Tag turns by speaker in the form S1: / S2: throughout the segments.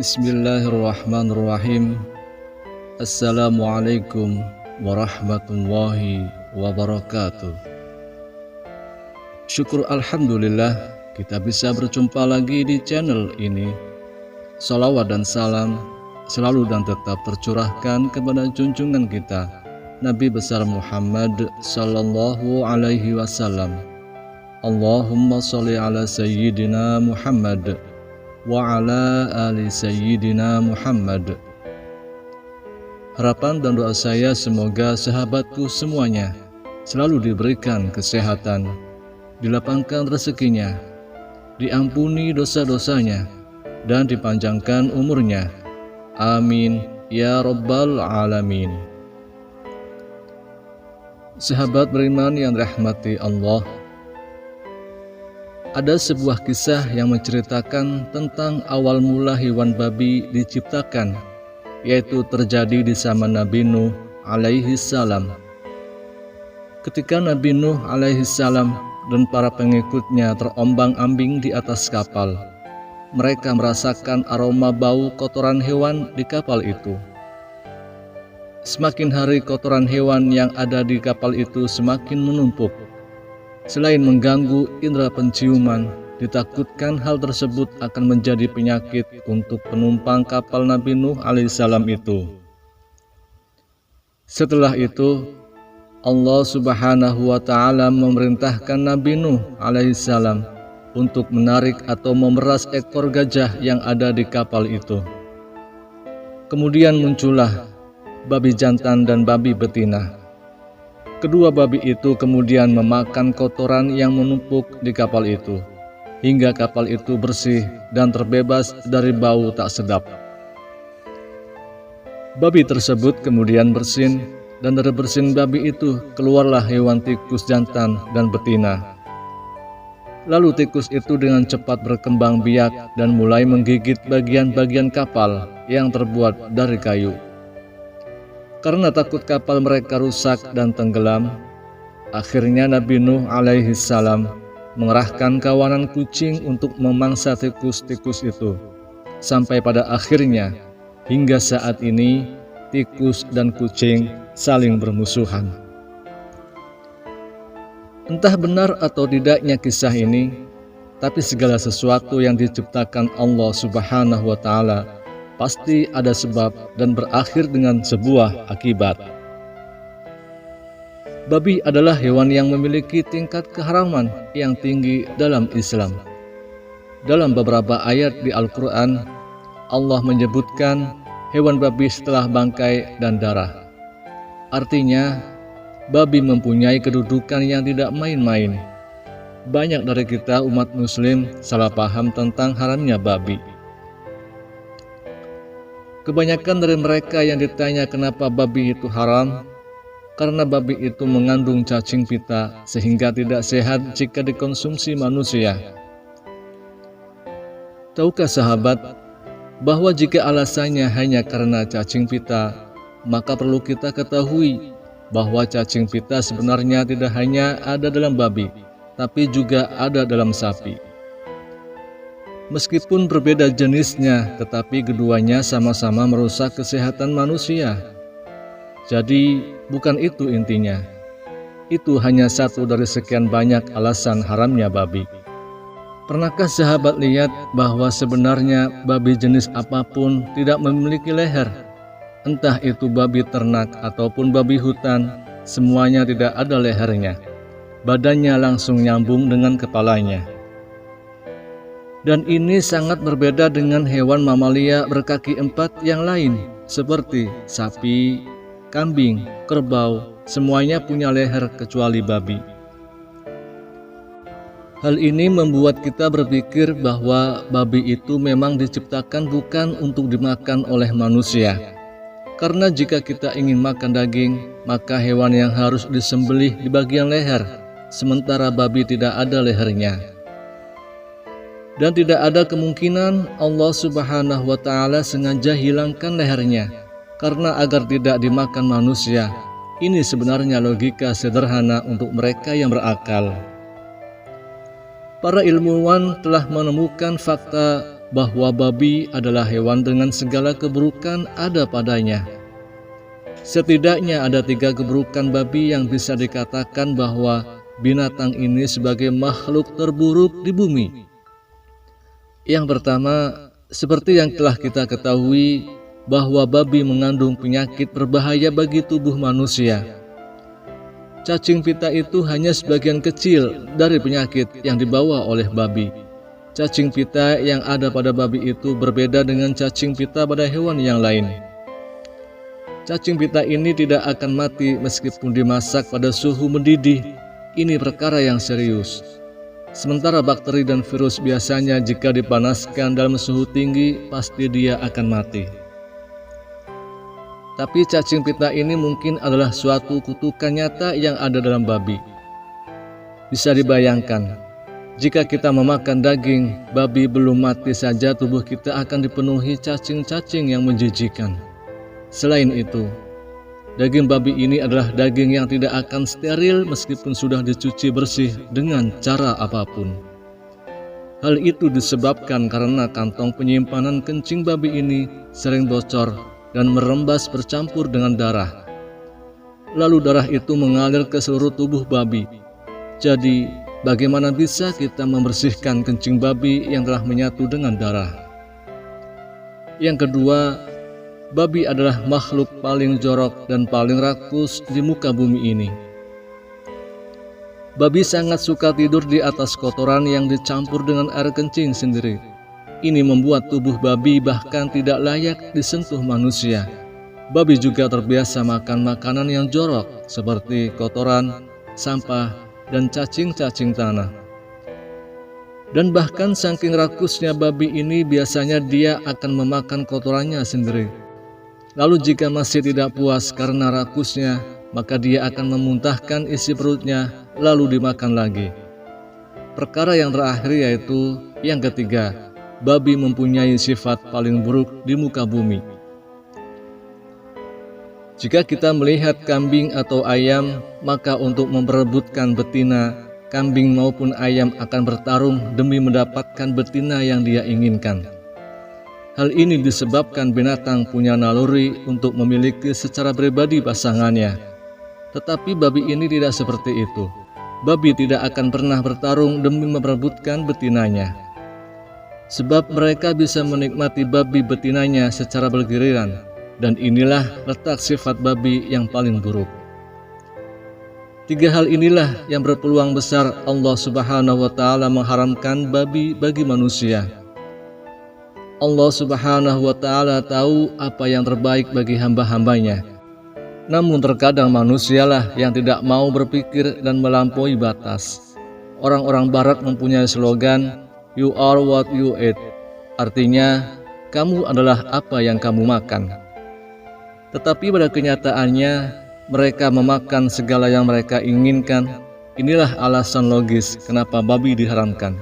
S1: Bismillahirrahmanirrahim. Assalamualaikum warahmatullahi wabarakatuh. Syukur alhamdulillah kita bisa berjumpa lagi di channel ini. Salawat dan salam selalu dan tetap tercurahkan kepada junjungan kita Nabi besar Muhammad sallallahu alaihi wasallam. Allahumma sholli ala sayyidina Muhammad wa ala ali sayyidina Muhammad. Harapan dan doa saya semoga sahabatku semuanya selalu diberikan kesehatan, dilapangkan rezekinya, diampuni dosa-dosanya, dan dipanjangkan umurnya. Amin ya rabbal alamin. Sahabat beriman yang dirahmati Allah, ada sebuah kisah yang menceritakan tentang awal mula hewan babi diciptakan, yaitu terjadi di zaman Nabi Nuh alaihi salam. Ketika Nabi Nuh alaihi salam dan para pengikutnya terombang-ambing di atas kapal, mereka merasakan aroma bau kotoran hewan di kapal itu. Semakin hari kotoran hewan yang ada di kapal itu semakin menumpuk. Selain mengganggu indera penciuman, ditakutkan hal tersebut akan menjadi penyakit untuk penumpang kapal Nabi Nuh alaihissalam itu. Setelah itu, Allah subhanahu wa ta'ala memerintahkan Nabi Nuh alaihissalam untuk menarik atau memeras ekor gajah yang ada di kapal itu. Kemudian muncullah babi jantan dan babi betina. Kedua babi itu kemudian memakan kotoran yang menumpuk di kapal itu, hingga kapal itu bersih dan terbebas dari bau tak sedap. Babi tersebut kemudian bersin, dan dari bersin babi itu keluarlah hewan tikus jantan dan betina. Lalu tikus itu dengan cepat berkembang biak dan mulai menggigit bagian-bagian kapal yang terbuat dari kayu. Karena takut kapal mereka rusak dan tenggelam, akhirnya Nabi Nuh alaihi salam mengerahkan kawanan kucing untuk memangsa tikus-tikus itu. Sampai pada akhirnya, hingga saat ini, tikus dan kucing saling bermusuhan. Entah benar atau tidaknya kisah ini, tapi segala sesuatu yang diciptakan Allah subhanahu wa ta'ala pasti ada sebab dan berakhir dengan sebuah akibat. Babi adalah hewan yang memiliki tingkat keharaman yang tinggi dalam Islam. Dalam beberapa ayat di Al-Quran, Allah menyebutkan hewan babi setelah bangkai dan darah. Artinya, babi mempunyai kedudukan yang tidak main-main. Banyak dari kita umat muslim salah paham tentang haramnya babi. Kebanyakan dari mereka yang ditanya kenapa babi itu haram, karena babi itu mengandung cacing pita sehingga tidak sehat jika dikonsumsi manusia. Tahukah sahabat, bahwa jika alasannya hanya karena cacing pita, maka perlu kita ketahui bahwa cacing pita sebenarnya tidak hanya ada dalam babi, tapi juga ada dalam sapi. Meskipun berbeda jenisnya, tetapi keduanya sama-sama merusak kesehatan manusia. Jadi, bukan itu intinya. Itu hanya satu dari sekian banyak alasan haramnya babi. Pernahkah sahabat lihat bahwa sebenarnya babi jenis apapun tidak memiliki leher? Entah itu babi ternak ataupun babi hutan, semuanya tidak ada lehernya. Badannya langsung nyambung dengan kepalanya. Dan ini sangat berbeda dengan hewan mamalia berkaki empat yang lain, seperti sapi, kambing, kerbau, semuanya punya leher kecuali babi. Hal ini membuat kita berpikir bahwa babi itu memang diciptakan bukan untuk dimakan oleh manusia. Karena jika kita ingin makan daging, maka hewan yang harus disembelih di bagian leher, sementara babi tidak ada lehernya. Dan tidak ada kemungkinan Allah subhanahu wa ta'ala sengaja hilangkan lehernya karena agar tidak dimakan manusia. Ini sebenarnya logika sederhana untuk mereka yang berakal. Para ilmuwan telah menemukan fakta bahwa babi adalah hewan dengan segala keburukan ada padanya. Setidaknya ada 3 keburukan babi yang bisa dikatakan bahwa binatang ini sebagai makhluk terburuk di bumi. Yang pertama, seperti yang telah kita ketahui, bahwa babi mengandung penyakit berbahaya bagi tubuh manusia. Cacing pita itu hanya sebagian kecil dari penyakit yang dibawa oleh babi. Cacing pita yang ada pada babi itu berbeda dengan cacing pita pada hewan yang lain. Cacing pita ini tidak akan mati meskipun dimasak pada suhu mendidih. Ini perkara yang serius. Sementara bakteri dan virus biasanya jika dipanaskan dalam suhu tinggi, pasti dia akan mati. Tapi cacing pita ini mungkin adalah suatu kutukan nyata yang ada dalam babi. Bisa dibayangkan, jika kita memakan daging babi belum mati saja, tubuh kita akan dipenuhi cacing-cacing yang menjijikan. Selain itu, daging babi ini adalah daging yang tidak akan steril meskipun sudah dicuci bersih dengan cara apapun. Hal itu disebabkan karena kantong penyimpanan kencing babi ini sering bocor dan merembas bercampur dengan darah. Lalu darah itu mengalir ke seluruh tubuh babi. Jadi, bagaimana bisa kita membersihkan kencing babi yang telah menyatu dengan darah? Yang kedua, babi adalah makhluk paling jorok dan paling rakus di muka bumi ini. Babi sangat suka tidur di atas kotoran yang dicampur dengan air kencing sendiri. Ini membuat tubuh babi bahkan tidak layak disentuh manusia. Babi juga terbiasa makan makanan yang jorok seperti kotoran, sampah, dan cacing-cacing tanah. Dan bahkan saking rakusnya babi ini, biasanya dia akan memakan kotorannya sendiri. Lalu jika masih tidak puas karena rakusnya, maka dia akan memuntahkan isi perutnya lalu dimakan lagi. Perkara yang terakhir yaitu yang ketiga, babi mempunyai sifat paling buruk di muka bumi. Jika kita melihat kambing atau ayam, maka untuk memperebutkan betina, kambing maupun ayam akan bertarung demi mendapatkan betina yang dia inginkan. Hal ini disebabkan binatang punya naluri untuk memiliki secara pribadi pasangannya. Tetapi babi ini tidak seperti itu. Babi tidak akan pernah bertarung demi memperebutkan betinanya. Sebab mereka bisa menikmati babi betinanya secara bergiliran. Dan inilah letak sifat babi yang paling buruk. 3 hal inilah yang berpeluang besar Allah Subhanahu wa Ta'ala mengharamkan babi bagi manusia. Allah Subhanahu wa Ta'ala tahu apa yang terbaik bagi hamba-hambanya. Namun terkadang manusialah yang tidak mau berpikir dan melampaui batas. Orang-orang barat mempunyai slogan, "You are what you eat." Artinya, kamu adalah apa yang kamu makan. Tetapi pada kenyataannya, mereka memakan segala yang mereka inginkan. Inilah alasan logis kenapa babi diharamkan.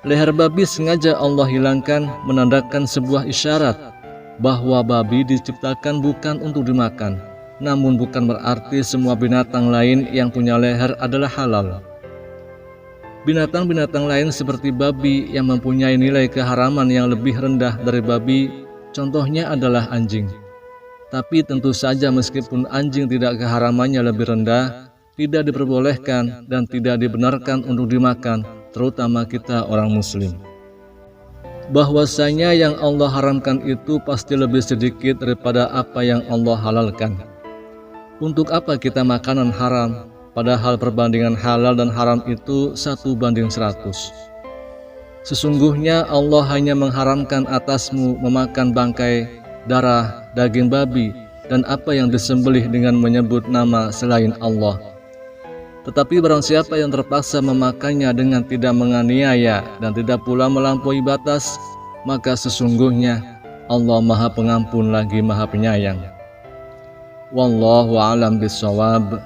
S1: Leher babi sengaja Allah hilangkan menandakan sebuah isyarat bahwa babi diciptakan bukan untuk dimakan. Namun bukan berarti semua binatang lain yang punya leher adalah halal. Binatang-binatang lain seperti babi yang mempunyai nilai keharaman yang lebih rendah dari babi, contohnya adalah anjing. Tapi tentu saja meskipun anjing tidak keharamannya lebih rendah, tidak diperbolehkan dan tidak dibenarkan untuk dimakan, terutama kita orang muslim. Bahwasanya yang Allah haramkan itu pasti lebih sedikit daripada apa yang Allah halalkan. Untuk apa kita makanan haram, padahal perbandingan halal dan haram itu 1:100. Sesungguhnya Allah hanya mengharamkan atasmu memakan bangkai, darah, daging babi, dan apa yang disembelih dengan menyebut nama selain Allah. Tetapi barang siapa yang terpaksa memakannya dengan tidak menganiaya dan tidak pula melampaui batas, maka sesungguhnya Allah Maha Pengampun lagi Maha Penyayang. Wallahu a'lam bishawab.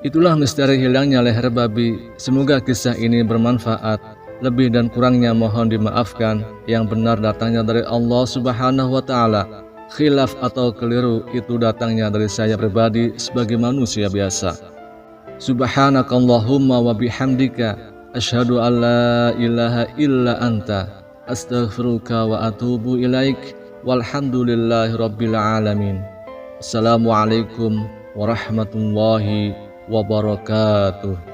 S1: Itulah misteri hilangnya leher babi. Semoga kisah ini bermanfaat. Lebih dan kurangnya mohon dimaafkan. Yang benar datangnya dari Allah Subhanahu wa Ta'ala. Khilaf atau keliru itu datangnya dari saya pribadi sebagai manusia biasa. Subhanakallahumma wa bihamdika Asyhadu an la ilaha illa anta, astaghfiruka wa atubu ilaik. Walhamdulillahi rabbil alamin. Assalamualaikum warahmatullahi wabarakatuh.